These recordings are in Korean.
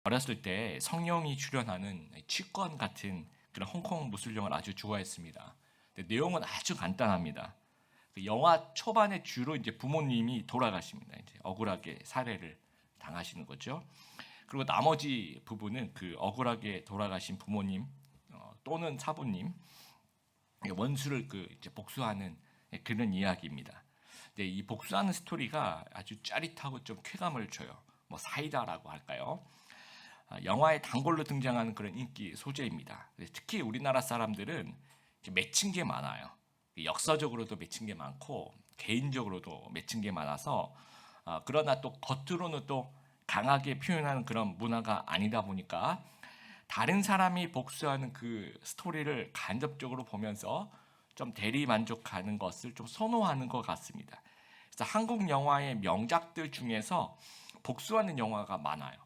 어렸을 때 성룡이 출연하는 취권 같은 그런 홍콩 무술영화를 아주 좋아했습니다. 근데 내용은 아주 간단합니다. 그 영화 초반에 주로 이제 부모님이 돌아가십니다. 이제 억울하게 살해를 당하시는 거죠. 그리고 나머지 부분은 그 억울하게 돌아가신 부모님 또는 사부님 원수를 그 이제 복수하는 그런 이야기입니다. 근데 이 복수하는 스토리가 아주 짜릿하고 좀 쾌감을 줘요. 뭐 사이다라고 할까요? 영화의 단골로 등장하는 그런 인기 소재입니다. 특히 우리나라 사람들은 맺힌 게 많아요. 역사적으로도 맺힌 게 많고 개인적으로도 맺힌 게 많아서 그러나 또 겉으로는 또 강하게 표현하는 그런 문화가 아니다 보니까 다른 사람이 복수하는 그 스토리를 간접적으로 보면서 좀 대리 만족하는 것을 좀 선호하는 것 같습니다. 그래서 한국 영화의 명작들 중에서 복수하는 영화가 많아요.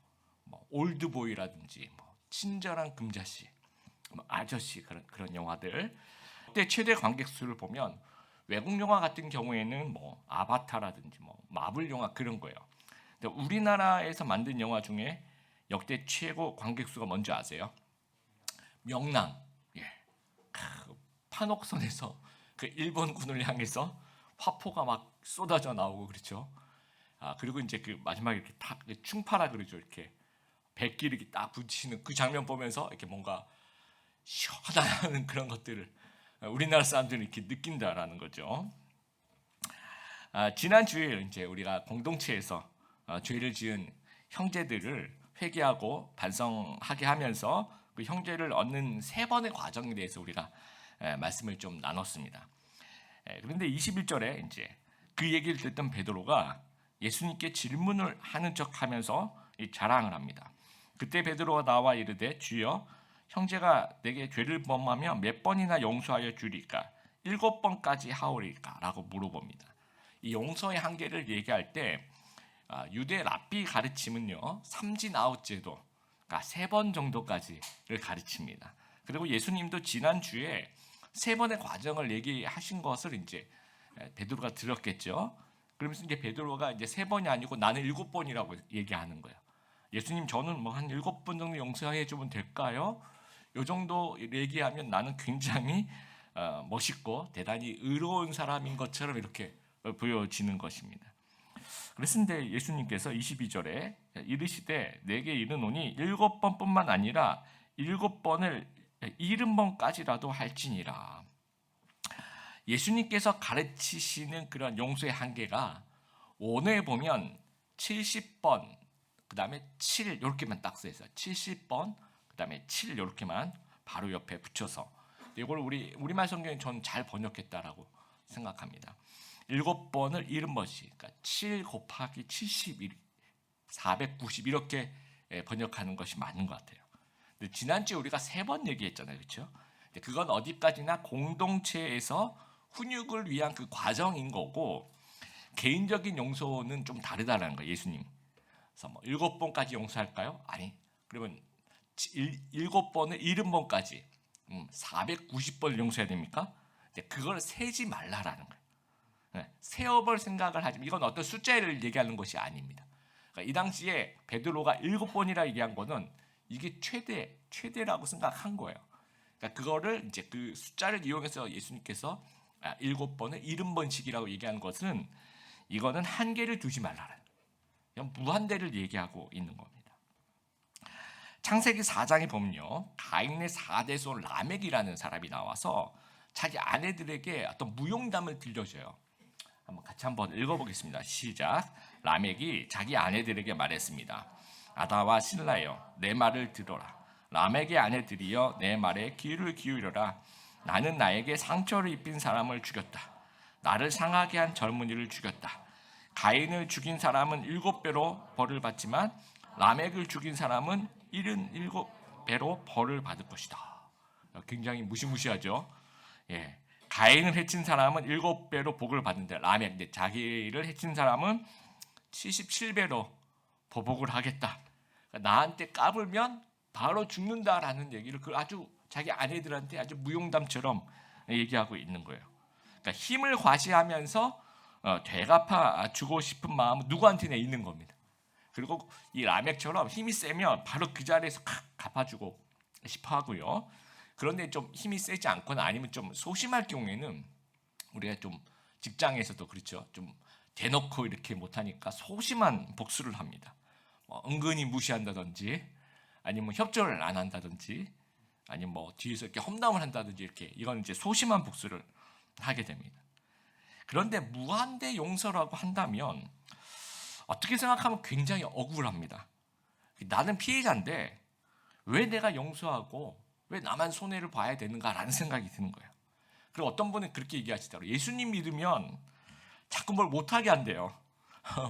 뭐 올드보이라든지 뭐 친절한 금자씨, 뭐 아저씨 그런 영화들. 그때 최대 관객 수를 보면 외국 영화 같은 경우에는 뭐 아바타라든지 뭐 마블 영화 그런 거예요. 근데 우리나라에서 만든 영화 중에 역대 최고 관객 수가 뭔지 아세요? 명랑. 예. 판옥선에서 그 일본군을 향해서 화포가 막 쏟아져 나오고 그렇죠. 그리고 이제 그 마지막에 이렇게 탁 충파라 그러죠. 이렇게 백기 이렇게 딱 붙이는 그 장면 보면서 이렇게 뭔가 시원한 그런 것들을 우리나라 사람들은 이렇게 느낀다라는 거죠. 지난 주일 이제 우리가 공동체에서 죄를 지은 형제들을 회개하고 반성하게 하면서 그 형제를 얻는 세 번의 과정에 대해서 우리가 말씀을 좀 나눴습니다. 그런데 21절에 이제 그 얘기를 듣던 베드로가 예수님께 질문을 하는 척하면서 자랑을 합니다. 그때 베드로가 나와 이르되 주여 형제가 내게 죄를 범하며 몇 번이나 용서하여 주리까 7번까지 하오리까 라고 물어봅니다. 이 용서의 한계를 얘기할 때 유대 랍비 가르침은요 3진 아웃제도 그러니까 3번 정도까지를 가르칩니다. 그리고 예수님도 지난주에 3번의 과정을 얘기하신 것을 이제 베드로가 들었겠죠. 그러면서 이제 베드로가 이제 3번이 아니고 나는 7번이라고 얘기하는 거예요. 예수님 저는 뭐 한 7번 정도 용서해 주면 될까요? 요 정도 얘기하면 나는 굉장히 멋있고 대단히 의로운 사람인 것처럼 이렇게 보여지는 것입니다. 그랬는데 예수님께서 22절에 이르시되 내게 이르노니 7번뿐만 아니라 7번을 70번까지라도 할지니라. 예수님께서 가르치시는 그런 용서의 한계가 원어에 보면 70번, 그 다음에 7 이렇게만 딱 써있어요. 70번, 그 다음에 7 이렇게만 바로 옆에 붙여서 이걸 우리말 성경에 저는 잘 번역했다라고 생각합니다. 7번을 70번씩, 그러니까 7 곱하기 71, 490 이렇게 번역하는 것이 맞는 것 같아요. 근데 지난주에 우리가 3번 얘기했잖아요, 그렇죠? 그건 어디까지나 공동체에서 훈육을 위한 그 과정인 거고 개인적인 용서는 좀 다르다는 거예요, 예수님. 그래서 뭐 7번까지 용서할까요? 아니. 그러면 7번을 70번까지 490번을 용서해야 됩니까? 그걸 세지 말라라는 거예요. 세어볼 생각을 하지만 이건 어떤 숫자를 얘기하는 것이 아닙니다. 그러니까 이 당시에 베드로가 7번이라 얘기한 거는 이게 최대라고 생각한 거예요. 그러니까 그거를 이제 그 숫자를 이용해서 예수님께서 7번을 70번씩이라고 얘기하는 것은 이거는 한계를 두지 말라는 그냥 무한대를 얘기하고 있는 겁니다. 창세기 4장에 보면요. 가인의 4대손 라멕이라는 사람이 나와서 자기 아내들에게 어떤 무용담을 들려줘요. 같이 한번 읽어보겠습니다. 시작. 라멕이 자기 아내들에게 말했습니다. 아다와 실라여 내 말을 들어라. 라멕의 아내들이여 내 말에 귀를 기울여라. 나는 나에게 상처를 입힌 사람을 죽였다. 나를 상하게 한 젊은이를 죽였다. 가인을 죽인 사람은 7배로 벌을 받지만 라멕을 죽인 사람은 77배로 벌을 받을 것이다. 굉장히 무시무시하죠. 예. 가인을 해친 사람은 7배로 복을 받는데 라멕, 자기를 해친 사람은 77배로 보복을 하겠다. 그러니까 나한테 까불면 바로 죽는다라는 얘기를 아주 자기 아내들한테 아주 무용담처럼 얘기하고 있는 거예요. 그러니까 힘을 과시하면서 되갚아 주고 싶은 마음은 누구한테나 있는 겁니다. 그리고 이 라멕처럼 힘이 세면 바로 그 자리에서 갚아주고 싶어 하고요. 그런데 좀 힘이 세지 않거나 아니면 좀 소심할 경우에는 우리가 좀 직장에서도 그렇죠. 좀 대놓고 이렇게 못하니까 소심한 복수를 합니다. 은근히 무시한다든지 아니면 협조를 안 한다든지 아니면 뭐 뒤에서 이렇게 험담을 한다든지 이렇게 이건 이제 소심한 복수를 하게 됩니다. 그런데 무한대 용서라고 한다면 어떻게 생각하면 굉장히 억울합니다. 나는 피해자인데 왜 내가 용서하고 왜 나만 손해를 봐야 되는가라는 생각이 드는 거예요. 그리고 어떤 분은 그렇게 얘기하시더라고요. 예수님 믿으면 자꾸 뭘 못하게 한대요.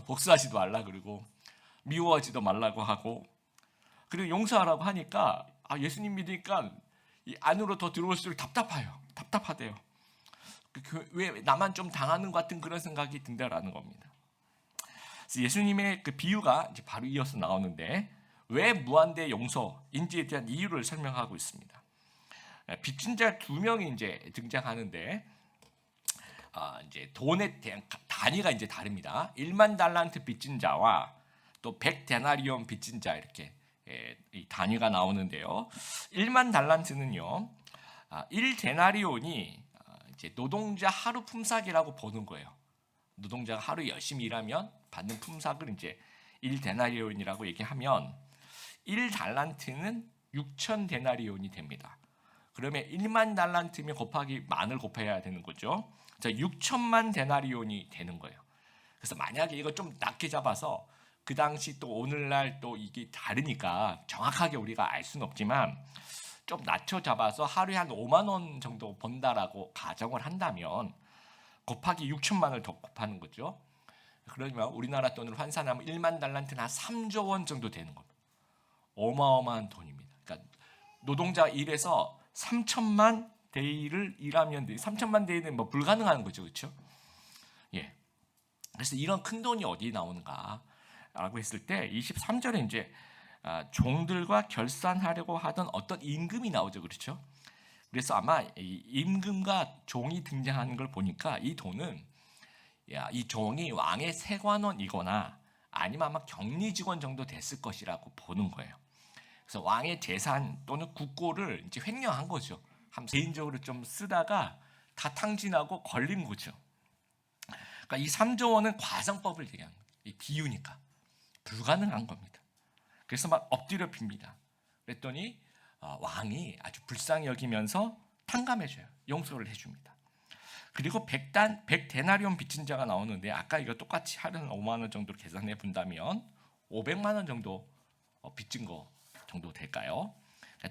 복수하지도 말라 그러고 미워하지도 말라고 하고 그리고 용서하라고 하니까 예수님 믿으니까 이 안으로 더 들어올수록 답답하대요. 왜 나만 좀 당하는 것 같은 그런 생각이 든다라는 겁니다. 그래서 예수님의 그 비유가 이제 바로 이어서 나오는데 왜 무한대 용서인지에 대한 이유를 설명하고 있습니다. 빚진 자 두 명이 이제 등장하는데 이제 돈에 대한 단위가 이제 다릅니다. 1만 달란트 빚진 자와 또 100데나리온 빚진 자 이렇게 이 단위가 나오는데요. 1만 달란트는요. 1데나리온이 이제 노동자 하루 품삯이라고 보는 거예요. 노동자가 하루 열심히 일하면 받는 품삯을 이제 1데나리온이라고 얘기하면 1달란트는 6,000데나리온이 됩니다. 그러면 1만 달란트면 곱하기 만을 곱해야 되는 거죠. 6천만 데나리온이 되는 거예요. 그래서 만약에 이거 좀 낮게 잡아서 그 당시 또 오늘날 또 이게 다르니까 정확하게 우리가 알 수는 없지만 좀 낮춰 잡아서 하루에 한 5만 원 정도 번다라고 가정을 한다면 곱하기 6천만을 더 곱하는 거죠. 그러면 우리나라 돈으로 환산하면 1만 달란트는 한 3조 원 정도 되는 겁니다. 어마어마한 돈입니다. 그러니까 노동자 일에서 3천만 데이를 일하면 3천만 데이는 뭐 불가능한 거죠, 그렇죠? 예. 그래서 이런 큰 돈이 어디 나오는가라고 했을 때 23절에 이제 종들과 결산하려고 하던 어떤 임금이 나오죠, 그렇죠? 그래서 아마 이 임금과 종이 등장하는 걸 보니까 이 돈은 이 종이 왕의 세관원이거나 아니면 아마 격리 직원 정도 됐을 것이라고 보는 거예요. 그래서 왕의 재산 또는 국고를 이제 횡령한 거죠. 개인적으로 좀 쓰다가 다 탕진하고 걸린 거죠. 그러니까 이 3조 원은 과정법을 얘기하는 거예요. 이 비유니까 불가능한 겁니다. 그래서 막 엎드려 빕니다. 그랬더니 왕이 아주 불쌍히 여기면서 탕감해줘요. 용서를 해줍니다. 그리고 100데나리온 빚진 자가 나오는데 아까 이거 똑같이 하루는 5만 원 정도로 계산해 본다면 500만 원 정도 빚진 거 정도 될까요?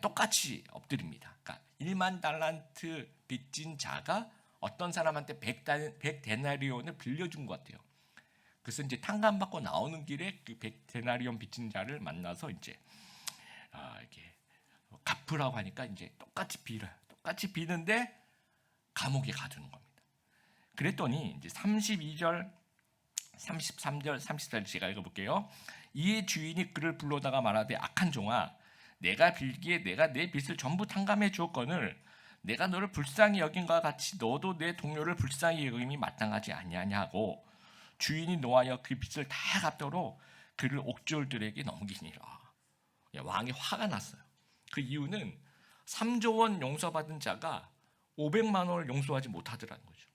똑같이 엎드립니다. 그러니까 1만 달란트 빚진 자가 어떤 사람한테 100데나리온을 빌려준 것 같아요. 그래서 이제 탕감받고 나오는 길에 그 100데나리온 빚진 자를 만나서 이제 이렇게 갚으라고 하니까 이제 똑같이 빌어요. 똑같이 비는데 감옥에 가두는 겁니다. 그랬더니 이제 32절, 33절, 34절 제가 읽어볼게요. 이에 주인이 그를 불러다가 말하되 악한 종아 내가 빌기에 내가 내 빚을 전부 탕감해 주었거늘 내가 너를 불쌍히 여긴과 같이 너도 내 동료를 불쌍히 여김이 마땅하지 아니하냐 하고 주인이 노하여 그 빚을 다 갚도록 그를 옥졸들에게 넘기니라. 왕이 화가 났어요. 그 이유는 3조 원 용서받은 자가 500만 원을 용서하지 못하더라는 거죠.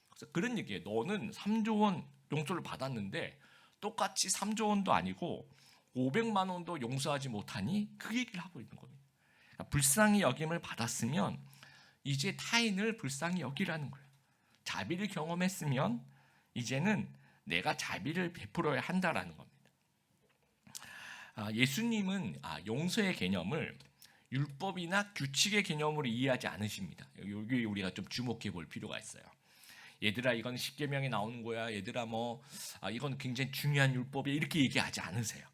그래서 그런 얘기예요. 너는 3조 원 용서를 받았는데 똑같이 3조 원도 아니고 500만 원도 용서하지 못하니 그 얘기를 하고 있는 겁니다. 그러니까 불쌍히 여김을 받았으면 이제 타인을 불쌍히 여기라는 거예요. 자비를 경험했으면 이제는 내가 자비를 베풀어야 한다라는 겁니다. 예수님은 용서의 개념을 율법이나 규칙의 개념으로 이해하지 않으십니다. 여기 우리가 좀 주목해 볼 필요가 있어요. 얘들아 이건 십계명에 나오는 거야. 얘들아 이건 굉장히 중요한 율법이야. 이렇게 얘기하지 않으세요.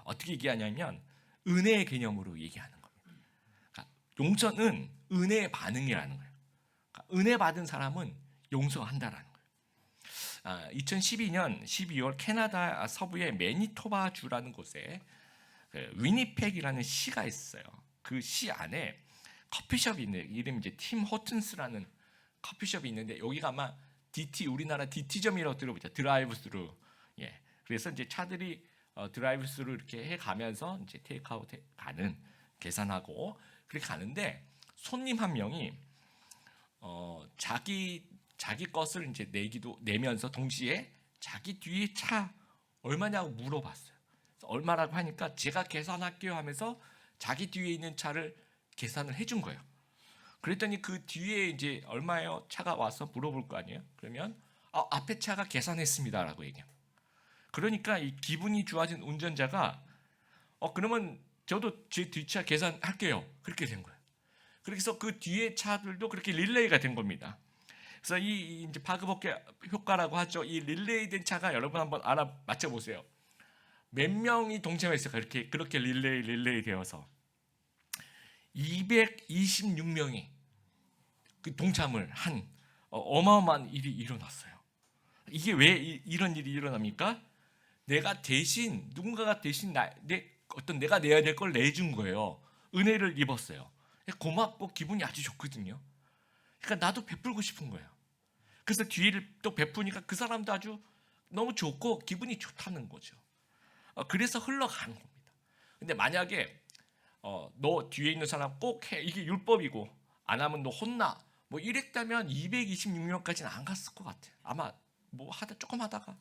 어떻게 얘기하냐면 은혜의 개념으로 얘기하는 겁니다. 그러니까 용서는 은혜의 반응이라는 거예요. 그러니까 은혜 받은 사람은 용서한다라는 거예요. 2012년 12월 캐나다 서부의 매니토바 주라는 곳에 위니펙이라는 시가 있어요. 그 시 안에 커피숍이 있는데 이름이 이제 팀 호튼스라는 커피숍이 있는데 여기가 아마 DT 우리나라 DT점이라고 들어보죠. 드라이브 스루. 그래서 이제 차들이 드라이브 스루 이렇게 해 가면서 이제 테이크아웃 가는 계산하고 그렇게 가는데 손님 한 명이 자기 것을 이제 내면서 동시에 자기 뒤에 차 얼마냐고 물어봤어요. 얼마라고 하니까 제가 계산할게요 하면서 자기 뒤에 있는 차를 계산을 해준 거예요. 그랬더니 그 뒤에 이제 얼마예요? 차가 와서 물어볼 거 아니에요? 그러면 앞에 차가 계산했습니다라고 얘기해요. 그러니까 이 기분이 좋아진 운전자가 그러면 저도 제 뒷차 계산할게요. 그렇게 된 거예요. 그래서 그 뒤에 차들도 그렇게 릴레이가 된 겁니다. 그래서 이 이제 바그버케 효과라고 하죠. 이 릴레이 된 차가 여러분 한번 맞춰 보세요. 몇 명이 동참했을까? 그렇게 릴레이 되어서 226명이 그 동참을 한 어마어마한 일이 일어났어요. 이게 왜 이런 일이 일어납니까? 누군가가 대신 내가 내야 될 걸 내준 거예요. 은혜를 입었어요. 고맙고 기분이 아주 좋거든요. 그러니까 나도 베풀고 싶은 거예요. 그래서 뒤를 또 베푸니까 그 사람도 아주 너무 좋고 기분이 좋다는 거죠. 그래서 흘러가는 겁니다. 근데 만약에 너 뒤에 있는 사람 꼭 해, 이게 율법이고 안 하면 너 혼나, 뭐 이랬다면 226명까지는 안 갔을 것 같아요. 아마 뭐 조금 하다가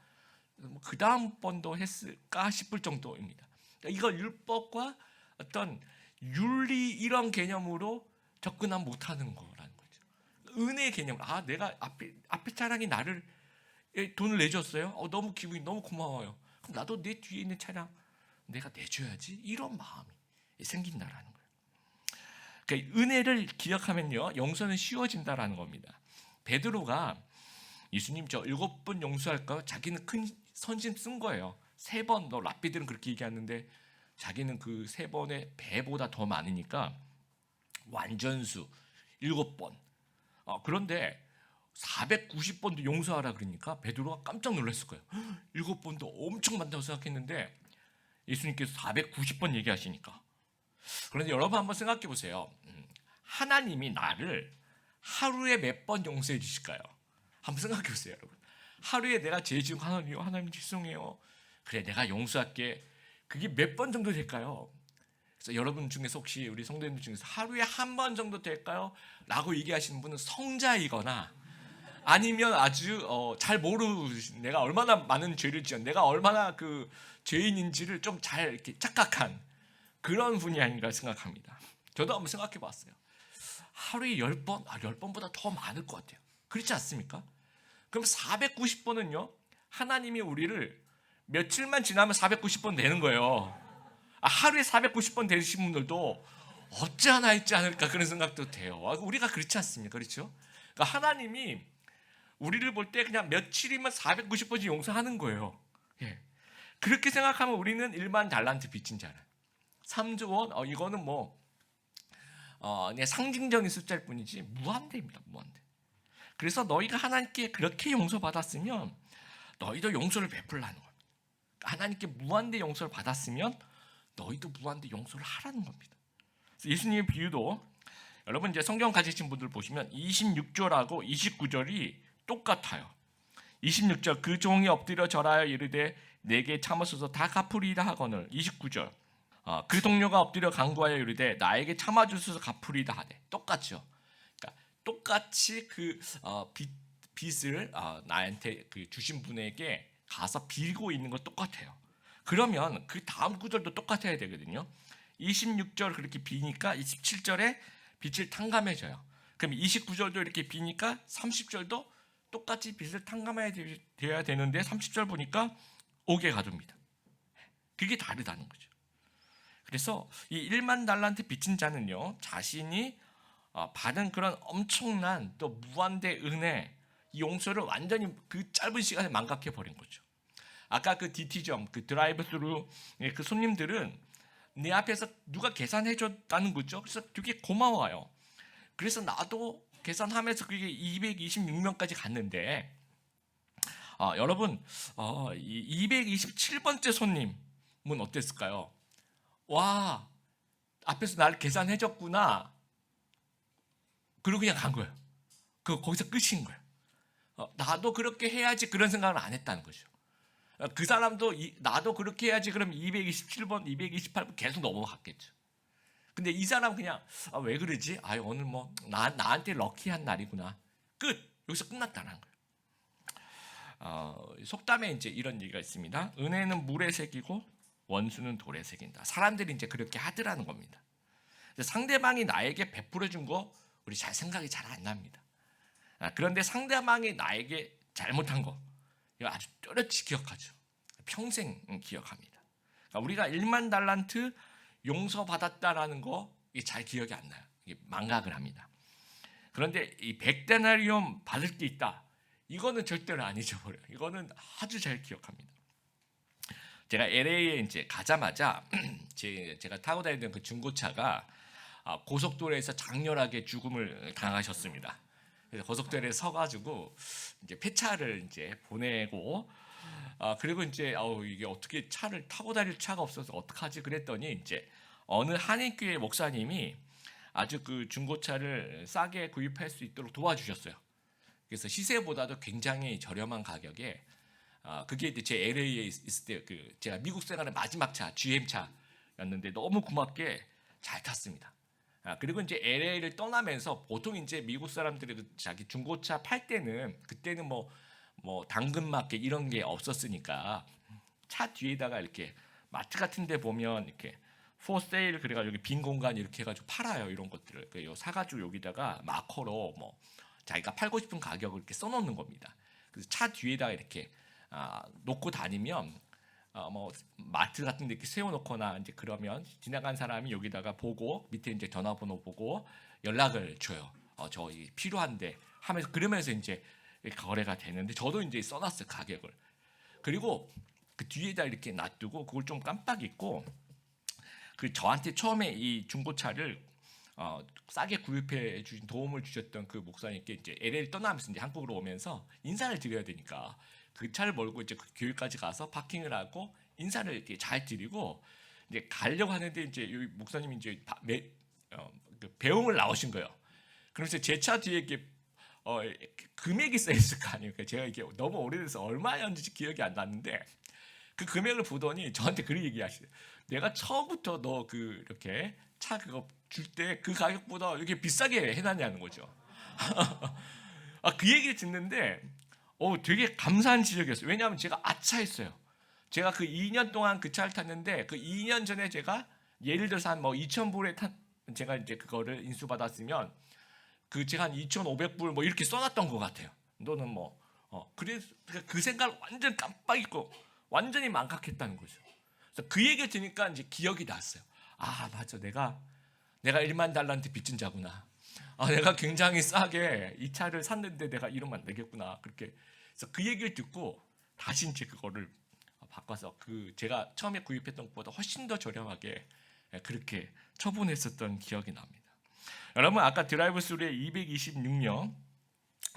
그 다음 번도 했을까 싶을 정도입니다. 그러니까 이거 율법과 어떤 윤리 이런 개념으로 접근하면 못하는 거라는 거죠. 은혜의 개념. 내가 앞에 차량이 나를 돈을 내줬어요. 너무 기분이 너무 고마워요. 그럼 나도 내 뒤에 있는 차량 내가 내줘야지. 이런 마음이 생긴다라는 거예요. 그러니까 은혜를 기억하면요, 용서는 쉬워진다라는 겁니다. 베드로가 예수님 저 7번 용서할까요? 자기는 큰 선심 쓴 거예요. 3번, 랍비들은 그렇게 얘기하는데 자기는 그 3번의 배보다 더 많으니까 완전수 7번. 그런데 490번도 용서하라 그러니까 베드로가 깜짝 놀랐을 거예요. 7번도 엄청 많다고 생각했는데 예수님께서 490번 얘기하시니까. 그런데 여러분 한번 생각해 보세요. 하나님이 나를 하루에 몇 번 용서해 주실까요? 한번 생각해 보세요, 여러분. 하루에 내가 죄 지은 하나님 죄송해요. 그래, 내가 용서할게. 그게 몇 번 정도 될까요? 그래서 여러분 중에서 혹시 우리 성도님들 중에서 하루에 한 번 정도 될까요? 라고 얘기하시는 분은 성자이거나 아니면 아주 잘 내가 얼마나 많은 죄를 지었, 내가 얼마나 그 죄인인지를 좀 잘 이렇게 착각한 그런 분이 아닌가 생각합니다. 저도 한번 생각해 봤어요. 하루에 10번? 10번보다 더 많을 것 같아요. 그렇지 않습니까? 그럼 490번은요, 하나님이 우리를 며칠만 지나면 490번 되는 거예요. 하루에 490번 되신 분들도 없지 않아 있지 않을까 그런 생각도 돼요. 우리가 그렇지 않습니까? 그렇죠? 그러니까 하나님이 우리를 볼 때 그냥 며칠이면 490번씩 용서하는 거예요. 예. 그렇게 생각하면 우리는 1만 달란트 빚진 자는 3조 원, 이거는 그냥 상징적인 숫자일 뿐이지 무한대입니다. 무한대. 그래서 너희가 하나님께 그렇게 용서받았으면 너희도 용서를 베풀라는 겁니다. 하나님께 무한대 용서를 받았으면 너희도 무한대 용서를 하라는 겁니다. 예수님의 비유도 여러분 이제 성경 가지신 분들 보시면 26절하고 29절이 똑같아요. 26절 그 종이 엎드려 절하여 이르되 내게 참으소서 다 갚으리라 하거늘. 29절 그 동료가 엎드려 간구하여 이르되 나에게 참아주소서 갚으리라 하되. 똑같죠. 그러니까 똑같이 그 빚을 나한테 그 주신 분에게 가서 빌고 있는 건 똑같아요. 그러면 그 다음 구절도 똑같아야 되거든요. 26절 그렇게 비니까 27절에 빚을 탕감해줘요. 그럼 29절도 이렇게 비니까 30절도 똑같이 빚을 탕감해야 되는데 30절 보니까 옥에 가둡니다. 그게 다르다는 거죠. 그래서 이 1만 달란트 빚진 자는요, 자신이 받은 그런 엄청난 또 무한대 은혜, 이 용서를 완전히 그 짧은 시간에 망각해 버린 거죠. 아까 그 DT점, 그 드라이브 스루 그 손님들은 내 앞에서 누가 계산해 줬다는 거죠. 그래서 되게 고마워요. 그래서 나도 계산하면서 그게 226명까지 갔는데 여러분 이 227번째 손님은 어땠을까요? 와, 앞에서 나를 계산해 줬구나. 그리고 그냥 간 거예요. 거기서 끝인 거예요. 나도 그렇게 해야지 그런 생각을 안 했다는 거죠. 그 사람도 나도 그렇게 해야지 그럼 227번, 228번 계속 넘어갔겠죠. 근데 이 사람 그냥 왜 그러지? 오늘 뭐 나한테 럭키한 날이구나. 끝. 여기서 끝났다는 거예요. 속담에 이제 이런 얘기가 있습니다. 은혜는 물에 새기고 원수는 돌에 새긴다. 사람들이 이제 그렇게 하더라는 겁니다. 상대방이 나에게 베풀어 준 거 우리 잘 생각이 잘 안 납니다. 그런데 상대방이 나에게 잘못한 거 이거 아주 또렷이 기억하죠. 평생 기억합니다. 그러니까 우리가 1만 달란트 용서받았다라는 거 이게 잘 기억이 안 나요. 이게 망각을 합니다. 그런데 이 100데나리온 받을 게 있다. 이거는 절대로 안 잊어버려요. 이거는 아주 잘 기억합니다. 제가 LA에 이제 가자마자 제가 타고 다니던 그 중고차가 고속도로에서 장렬하게 죽음을 당하셨습니다. 그래서 고속도로에 서가지고 이제 폐차를 이제 보내고 그리고 이제 이게 어떻게 차를 타고 다닐 차가 없어서 어떡하지 그랬더니 이제 어느 한인교회 목사님이 아주 그 중고차를 싸게 구입할 수 있도록 도와주셨어요. 그래서 시세보다도 굉장히 저렴한 가격에 그게 이제 제 LA에 있을 때 제가 미국 생활의 마지막 차 GM 차였는데 너무 고맙게 잘 탔습니다. 그리고 이제 LA를 떠나면서 보통 이제 미국 사람들이 자기 중고차 팔 때는 그때는 뭐 당근마켓 이런 게 없었으니까 차 뒤에다가 이렇게 마트 같은 데 보면 이렇게 for sale 그래가지고 여기 빈 공간 이렇게 해가지고 팔아요. 이런 것들을 사가지고 여기다가 마커로 뭐 자기가 팔고 싶은 가격을 이렇게 써놓는 겁니다. 그래서 차 뒤에다가 이렇게 놓고 다니면 뭐 마트 같은 데 이렇게 세워놓거나 이제 그러면 지나간 사람이 여기다가 보고 밑에 이제 전화번호 보고 연락을 줘요. 저 필요한데 하면서 그러면서 이제 거래가 되는데 저도 이제 써놨어요 가격을. 그리고 그 뒤에다 이렇게 놔두고 그걸 좀 깜빡 잊고 그 저한테 처음에 이 중고차를 싸게 구입해 주신 도움을 주셨던 그 목사님께 이제 LA를 떠나면서 이제 한국으로 오면서 인사를 드려야 되니까 그 차를 몰고 이제 그 교회까지 가서 파킹을 하고 인사를 이렇게 잘 드리고 이제 가려고 하는데 이제 여기 목사님이 이제 그 배웅을 나오신 거예요. 그러면서 제 차 뒤에 이렇게 금액이 써 있을 거 아니에요. 그러니까 제가 이게 너무 오래돼서 얼마였는지 기억이 안 났는데 그 금액을 보더니 저한테 그런 얘기하시죠. 내가 처음부터 너 이렇게 차 그거 줄 때 그 가격보다 이렇게 비싸게 해놨냐는 거죠. 그 얘기를 듣는데 되게 감사한 지적이었어요. 왜냐하면 제가 아차했어요. 제가 그 2년 동안 그 차를 탔는데 그 2년 전에 제가 예를 들어서 한 2,000불에 제가 이제 그거를 인수받았으면 제가 한 2,500불 뭐 이렇게 써놨던 것 같아요. 너는 그래서 그 생각을 완전 깜빡 잊고 완전히 망각했다는 거죠. 그래서 그 얘기를 들으니까 이제 기억이 났어요. 맞아. 내가 1만 달란트 빚진 자구나. 내가 굉장히 싸게 이 차를 샀는데 내가 이러면 안 되겠구나. 그렇게. 그래서 그 얘기를 듣고 다시 이제 그거를 바꿔서 제가 처음에 구입했던 것보다 훨씬 더 저렴하게 그렇게 처분했었던 기억이 납니다. 여러분 아까 드라이브 스루의 226명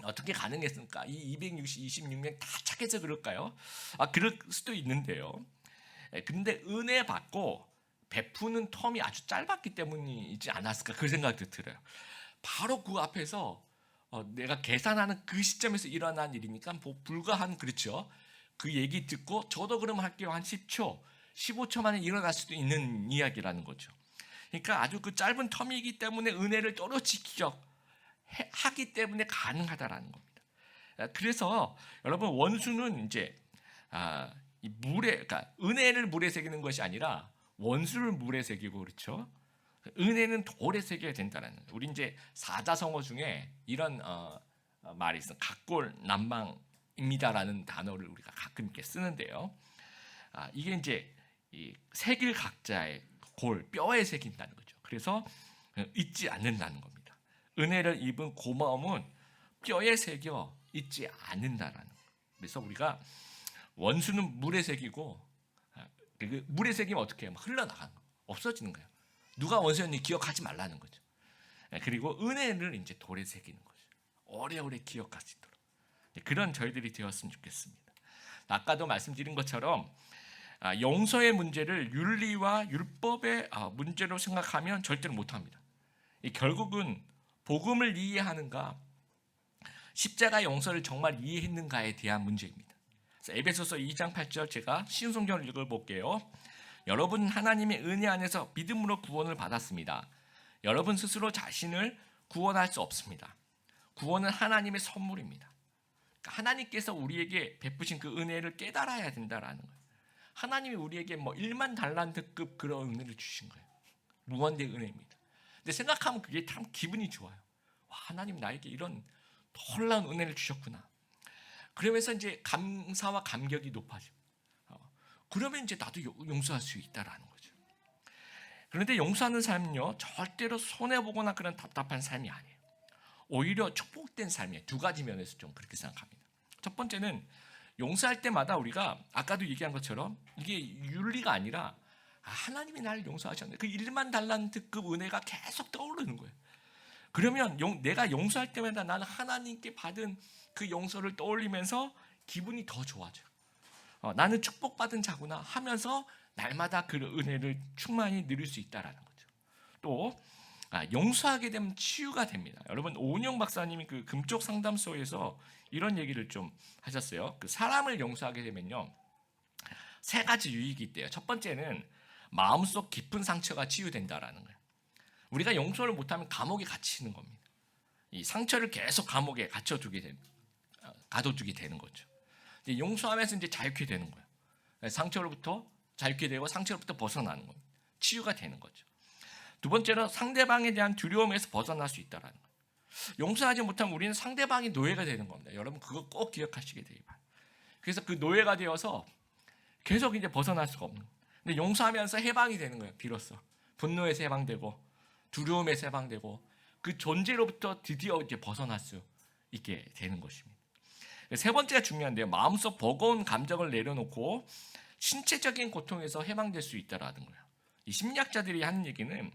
어떻게 가능했습니까? 이 226명 다 착해서 그럴까요? 그럴 수도 있는데요. 근데 은혜 받고 베푸는 텀이 아주 짧았기 때문이지 않았을까 그 생각도 들어요. 바로 그 앞에서 내가 계산하는 그 시점에서 일어난 일이니까 불과 한 그렇죠. 그 얘기 듣고 저도 그러면 할게요. 한 10초, 15초 만에 일어날 수도 있는 이야기라는 거죠. 그러니까 아주 그 짧은 텀이기 때문에 은혜를 또렷이 기억하기 때문에 가능하다라는 겁니다. 그래서 여러분 원수는 이제 그러니까 은혜를 물에 새기는 것이 아니라 원수를 물에 새기고 그렇죠. 은혜는 돌에 새겨야 된다는. 우리 이제 사자성어 중에 이런 말이 있어. 각골난방입니다라는 단어를 우리가 가끔 이렇게 쓰는데요. 이게 이제 이 새길 각자의 골 뼈에 새긴다는 거죠. 그래서 잊지 않는다는 겁니다. 은혜를 입은 고마움은 뼈에 새겨 잊지 않는다라는 거예요. 그래서 우리가 원수는 물에 새기고 물에 새기면 어떻게 해요? 흘러나가는 거예요. 없어지는 거예요. 누가 원수였는지 기억하지 말라는 거죠. 그리고 은혜를 이제 돌에 새기는 거죠. 오래오래 기억할 수 있도록. 그런 저희들이 되었으면 좋겠습니다. 아까도 말씀드린 것처럼 용서의 문제를 윤리와 율법의 문제로 생각하면 절대로 못합니다. 결국은 복음을 이해하는가 십자가 용서를 정말 이해했는가에 대한 문제입니다. 에베소서 2장 8절 제가 쉬운 성경을 읽어볼게요. 여러분 하나님의 은혜 안에서 믿음으로 구원을 받았습니다. 여러분 스스로 자신을 구원할 수 없습니다. 구원은 하나님의 선물입니다. 그러니까 하나님께서 우리에게 베푸신 그 은혜를 깨달아야 된다라는 거예요. 하나님이 우리에게 뭐 1만 달란트급 그런 은혜를 주신 거예요. 무한대 은혜입니다. 근데 생각하면 그게 참 기분이 좋아요. 와, 하나님 나에게 이런 놀라운 은혜를 주셨구나. 그러면서 이제 감사와 감격이 높아지고, 그러면 이제 나도 용서할 수 있다라는 거죠. 그런데 용서하는 삶은요, 절대로 손해보거나 그런 답답한 삶이 아니에요. 오히려 축복된 삶이에요. 두 가지 면에서 좀 그렇게 생각합니다. 첫 번째는 용서할 때마다 우리가 아까도 얘기한 것처럼 이게 윤리가 아니라 하나님이 나를 용서하셨네. 그 1만 달란트급 은혜가 계속 떠오르는 거예요. 그러면 내가 용서할 때마다 나는 하나님께 받은 그 용서를 떠올리면서 기분이 더 좋아져요. 나는 축복받은 자구나 하면서 날마다 그 은혜를 충만히 누릴 수 있다라는 거죠. 또 용서하게 되면 치유가 됩니다. 여러분 오은영 박사님이 그 금쪽 상담소에서 이런 얘기를 좀 하셨어요. 그 사람을 용서하게 되면요, 세 가지 유익이 있대요. 첫 번째는 마음속 깊은 상처가 치유된다라는 거예요. 우리가 용서를 못하면 감옥에 갇히는 겁니다. 이 상처를 계속 감옥에 가둬두게 되는 거죠. 이제 용서하면서 이제 자유케 되는 거예요. 상처로부터 자유케 되고 상처로부터 벗어나는 겁니다. 치유가 되는 거죠. 두 번째로 상대방에 대한 두려움에서 벗어날 수 있다라는 거예요. 용서하지 못하면 우리는 상대방이 노예가 되는 겁니다. 여러분 그거 꼭 기억하시게 되기 바랍니다. 그래서 그 노예가 되어서 계속 이제 벗어날 수가 없는 거예요. 근데 용서하면서 해방이 되는 거예요. 비로소 분노에서 해방되고 두려움에서 해방되고 그 존재로부터 드디어 이제 벗어날 수 있게 되는 것입니다. 세 번째가 중요한데요. 마음속 버거운 감정을 내려놓고 신체적인 고통에서 해방될 수 있다라는 거예요. 이 심리학자들이 하는 얘기는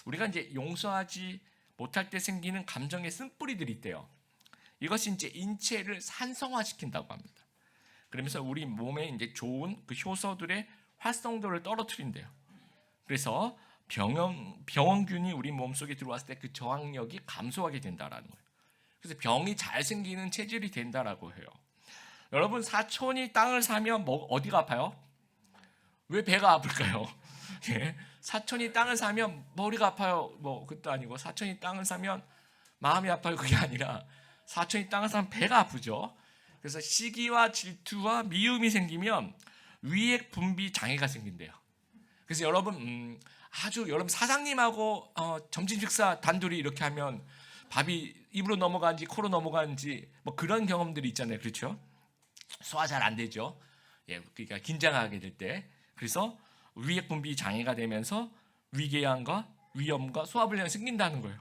우리가 이제 용서하지 못할 때 생기는 감정의 쓴뿌리들이 있대요. 이것이 이제 인체를 산성화시킨다고 합니다. 그러면서 우리 몸에 이제 좋은 그 효소들의 활성도를 떨어뜨린대요. 그래서 병원균이 우리 몸속에 들어왔을 때 그 저항력이 감소하게 된다라는 거예요. 그래서 병이 잘 생기는 체질이 된다라고 해요. 여러분 사촌이 땅을 사면 어디가 아파요? 왜 배가 아플까요? 예, 사촌이 땅을 사면 머리가 아파요. 뭐 그것도 아니고 사촌이 땅을 사면 마음이 아파요. 그게 아니라 사촌이 땅을 사면 배가 아프죠. 그래서 시기와 질투와 미움이 생기면 위액 분비 장애가 생긴대요. 그래서 여러분 여러분 사장님하고 점심 식사 단둘이 이렇게 하면 밥이 입으로 넘어가는지 코로 넘어가는지 뭐 그런 경험들이 있잖아요. 그렇죠? 소화 잘 안 되죠. 예, 그러니까 긴장하게 될 때. 그래서 위액 분비 장애가 되면서 위궤양과 위염과 소화불량이 생긴다는 거예요.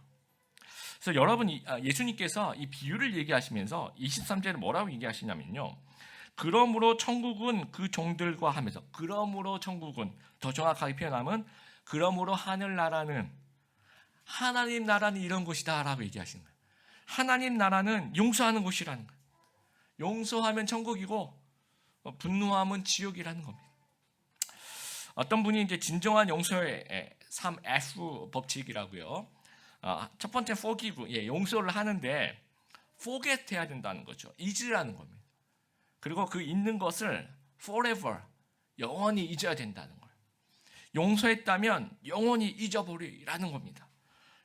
그래서 여러분 예수님께서 이 비유를 얘기하시면서 23절에 뭐라고 얘기하시냐면요. 그러므로 천국은 그 종들과 하면서 그러므로 천국은 더 정확하게 표현하면 그러므로 하늘나라는 하나님 나라는 이런 곳이다라고 얘기하시는 거예요. 하나님 나라는 용서하는 곳이라는 거예요. 용서하면 천국이고 분노하면 지옥이라는 겁니다. 어떤 분이 이제 진정한 용서의 3F 법칙이라고요. 첫 번째 forgive, 용서를 하는데 forget 해야 된다는 거죠. 잊으라는 겁니다. 그리고 그 잊는 것을 forever, 영원히 잊어야 된다는 거예요. 용서했다면 영원히 잊어버리라는 겁니다.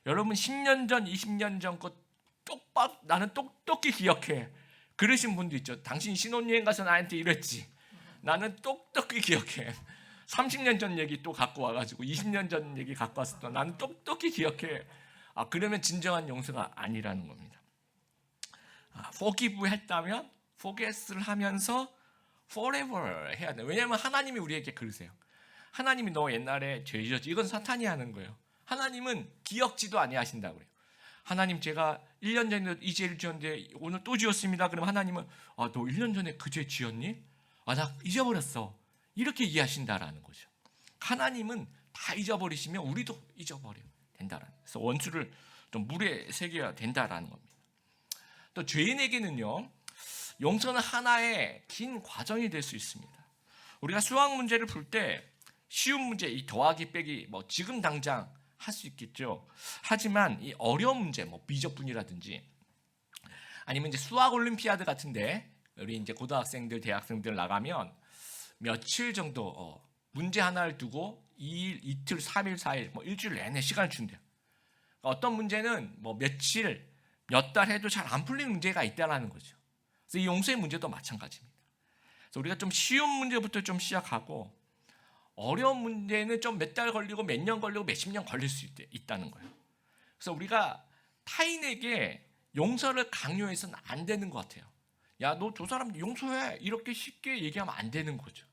여러분 10년 전, 20년 전 것 나는 똑똑히 기억해. 그러신 분도 있죠. 당신 신혼여행 가서 나한테 이랬지. 나는 똑똑히 기억해. 30년 전 얘기 또 갖고 와가지고 20년 전 얘기 갖고 왔을 때 나는 똑똑히 기억해. 그러면 진정한 용서가 아니라는 겁니다. forgive 했다면 forget을 하면서 forever 해야 돼요. 왜냐하면 하나님이 우리에게 그러세요. 하나님이 너 옛날에 죄 지었지. 이건 사탄이 하는 거예요. 하나님은 기억지도 아니하신다고 그래요. 하나님 제가 1년 전에 이 죄를 지었는데 오늘 또 지었습니다. 그럼 하나님은 너 1년 전에 그 죄 지었니? 나 잊어버렸어. 이렇게 이해하신다라는 거죠. 하나님은 다 잊어버리시면 우리도 잊어버려 된다라는. 그래서 원수를 좀 물에 새겨야 된다라는 겁니다. 또 죄인에게는요, 용서는 하나의 긴 과정이 될 수 있습니다. 우리가 수학 문제를 풀 때 쉬운 문제, 이 더하기 빼기 뭐 지금 당장 할 수 있겠죠. 하지만 이 어려운 문제, 뭐 미적분이라든지 아니면 이제 수학 올림피아드 같은데 우리 이제 고등학생들, 대학생들 나가면 며칠 정도 문제 하나를 두고 2일, 이틀, 3일, 4일, 뭐 일주일 내내 시간을 준대요. 어떤 문제는 뭐 며칠, 몇 달 해도 잘 안 풀리는 문제가 있다라는 거죠. 그래서 이 용서의 문제도 마찬가지입니다. 그래서 우리가 좀 쉬운 문제부터 좀 시작하고 어려운 문제는 좀 몇 달 걸리고 몇 년 걸리고 몇십 년 걸릴 수 있다는 거예요. 그래서 우리가 타인에게 용서를 강요해서는 안 되는 것 같아요. 야, 너 저 사람 용서해. 이렇게 쉽게 얘기하면 안 되는 거죠.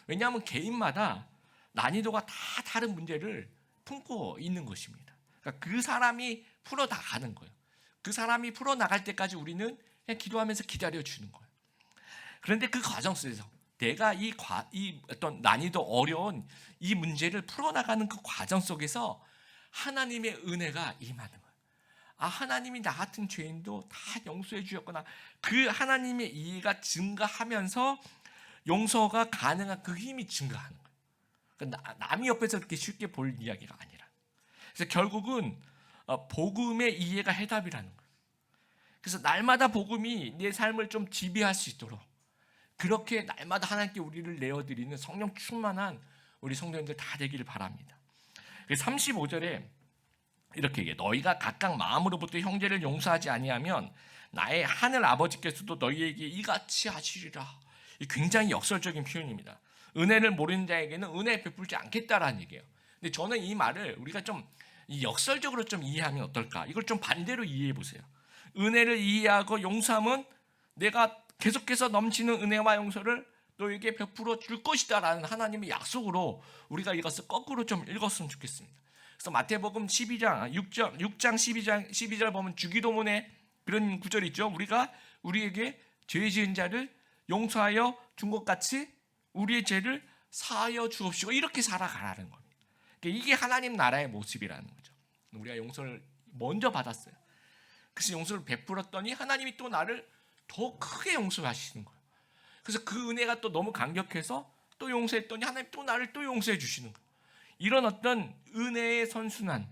왜냐하면 개인마다 난이도가 다 다른 문제를 품고 있는 것입니다. 그러니까 그 사람이 풀어나가는 거예요. 그 사람이 풀어나갈 때까지 우리는 그냥 기도하면서 기다려주는 거예요. 그런데 그 과정 속에서 내가 이 어떤 난이도 어려운 이 문제를 풀어나가는 그 과정 속에서 하나님의 은혜가 임하는 거예요. 아, 하나님이 나 같은 죄인도 다 용서해 주셨구나. 그 하나님의 이해가 증가하면서 용서가 가능한 그 힘이 증가하는 거예요. 그러니까 남이 옆에서 그렇게 쉽게 볼 이야기가 아니라. 그래서 결국은 복음의 이해가 해답이라는 거예요. 그래서 날마다 복음이 내 삶을 좀 지배할 수 있도록 그렇게 날마다 하나님께 우리를 내어드리는 성령 충만한 우리 성도님들 다 되기를 바랍니다. 35절에 이렇게 얘기해. 너희가 각각 마음으로부터 형제를 용서하지 아니하면 나의 하늘 아버지께서도 너희에게 이같이 하시리라. 굉장히 역설적인 표현입니다. 은혜를 모르는 자에게는 은혜 베풀지 않겠다라는 얘기예요. 근데 저는 이 말을 우리가 좀 역설적으로 좀 이해하면 어떨까? 이걸 좀 반대로 이해해 보세요. 은혜를 이해하고 용서하면 내가 계속해서 넘치는 은혜와 용서를 너에게 베풀어 줄 것이다라는 하나님의 약속으로 우리가 이것을 거꾸로 좀 읽었으면 좋겠습니다. 그래서 마태복음 6장 12절 보면 주기도문에 그런 구절이 있죠. 우리가 우리에게 죄 지은 자를 용서하여 준 것 같이 우리의 죄를 사하여 주옵시고 이렇게 살아가라는 겁니다. 이게 하나님 나라의 모습이라는 거죠. 우리가 용서를 먼저 받았어요. 그래서 용서를 베풀었더니 하나님이 또 나를 더 크게 용서하시는 거예요. 그래서 그 은혜가 또 너무 강력해서 또 용서했더니 하나님 또 나를 또 용서해 주시는 거예요. 이런 어떤 은혜의 선순환,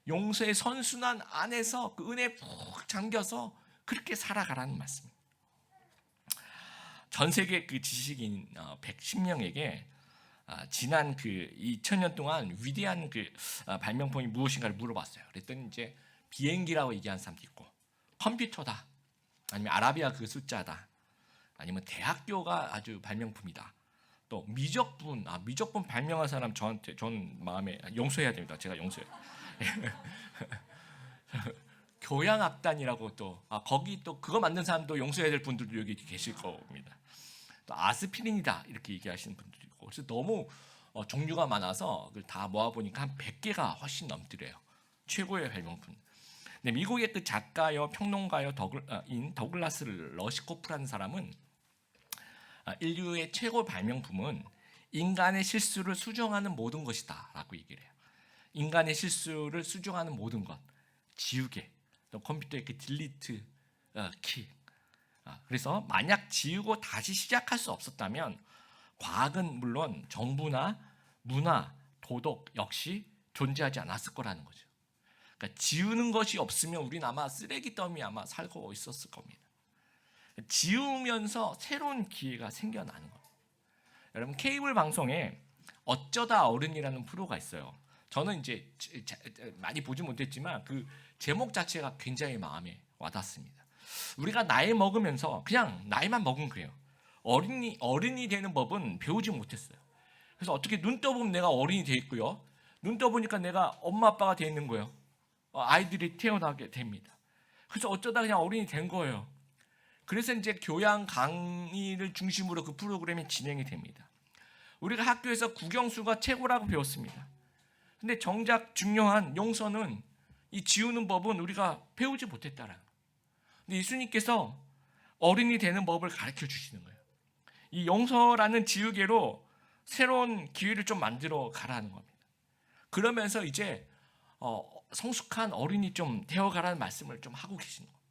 용서의 선순환 안에서 그 은혜에 푹 잠겨서 그렇게 살아가라는 말씀입니다. 전 세계 그 지식인 110명에게 지난 그 2000년 동안 위대한 그 발명품이 무엇인가를 물어봤어요. 그랬더니 이제 비행기라고 얘기한 사람도 있고, 컴퓨터다, 아니면 아라비아 그 숫자다, 아니면 대학교가 아주 발명품이다. 또 미적분, 미적분 발명한 사람 전 마음에 용서해야 됩니다. 제가 용서해요. 교양악단이라고 또 거기 또 그거 만든 사람도 용서해야 될 분들도 여기 계실 겁니다. 또 아스피린이다 이렇게 얘기하시는 분들도 있고, 그래서 너무 종류가 많아서 그걸 다 모아 보니까 한 100개가 훨씬 넘더래요. 최고의 발명품. 근데 미국의 그 작가요, 평론가요 더글라스 러시코프라는 사람은 인류의 최고 발명품은 인간의 실수를 수정하는 모든 것이다라고 얘기를 해요. 인간의 실수를 수정하는 모든 것, 지우개, 또 컴퓨터의 그 딜리트 키. 그래서 만약 지우고 다시 시작할 수 없었다면 과학은 물론 정부나 문화, 도덕 역시 존재하지 않았을 거라는 거죠. 그러니까 지우는 것이 없으면 우리는 아마 쓰레기 더미 아마 살고 있었을 겁니다. 지우면서 새로운 기회가 생겨나는 겁니다. 여러분, 케이블 방송에 어쩌다 어른이라는 프로가 있어요. 저는 이제 많이 보지 못했지만 그 제목 자체가 굉장히 마음에 와닿습니다. 우리가 나이 먹으면서 그냥 나이만 먹은 거예요. 어른이 되는 법은 배우지 못했어요. 그래서 어떻게 눈 떠보면 내가 어른이 돼 있고요. 눈 떠보니까 내가 엄마 아빠가 돼 있는 거예요. 아이들이 태어나게 됩니다. 그래서 어쩌다 그냥 어른이 된 거예요. 그래서 이제 교양 강의를 중심으로 그 프로그램이 진행이 됩니다. 우리가 학교에서 국영수가 최고라고 배웠습니다. 근데 정작 중요한 용서는 이 지우는 법은 우리가 배우지 못했다라는 거예요. 근데 예수님께서 어른이 되는 법을 가르쳐 주시는 거예요. 이 용서라는 지우개로 새로운 기회를 좀 만들어 가라는 겁니다. 그러면서 이제 성숙한 어른이 좀 되어가라는 말씀을 좀 하고 계시는 거예요.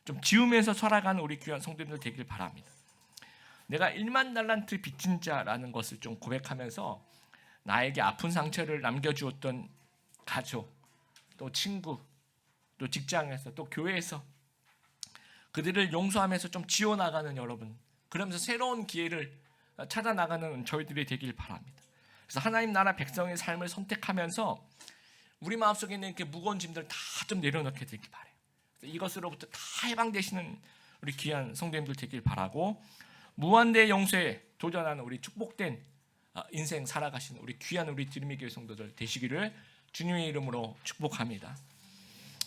좀 지우면서 살아가는 우리 귀한 성도님들 되길 바랍니다. 내가 1만 달란트 빚진 자라는 것을 좀 고백하면서 나에게 아픈 상처를 남겨주었던 가족, 또 친구, 또 직장에서, 또 교회에서 그들을 용서하면서 좀 지워나가는 여러분 그러면서 새로운 기회를 찾아 나가는 저희들이 되길 바랍니다. 그래서 하나님 나라 백성의 삶을 선택하면서 우리 마음속에 있는 이렇게 무거운 짐들 다 좀 내려놓게 되길 바라요. 이것으로부터 다 해방되시는 우리 귀한 성도님들 되길 바라고, 무한대 용서에 도전하는 우리 축복된 인생 살아가시는 우리 귀한 우리 드림의 교회 성도들 되시기를 주님의 이름으로 축복합니다.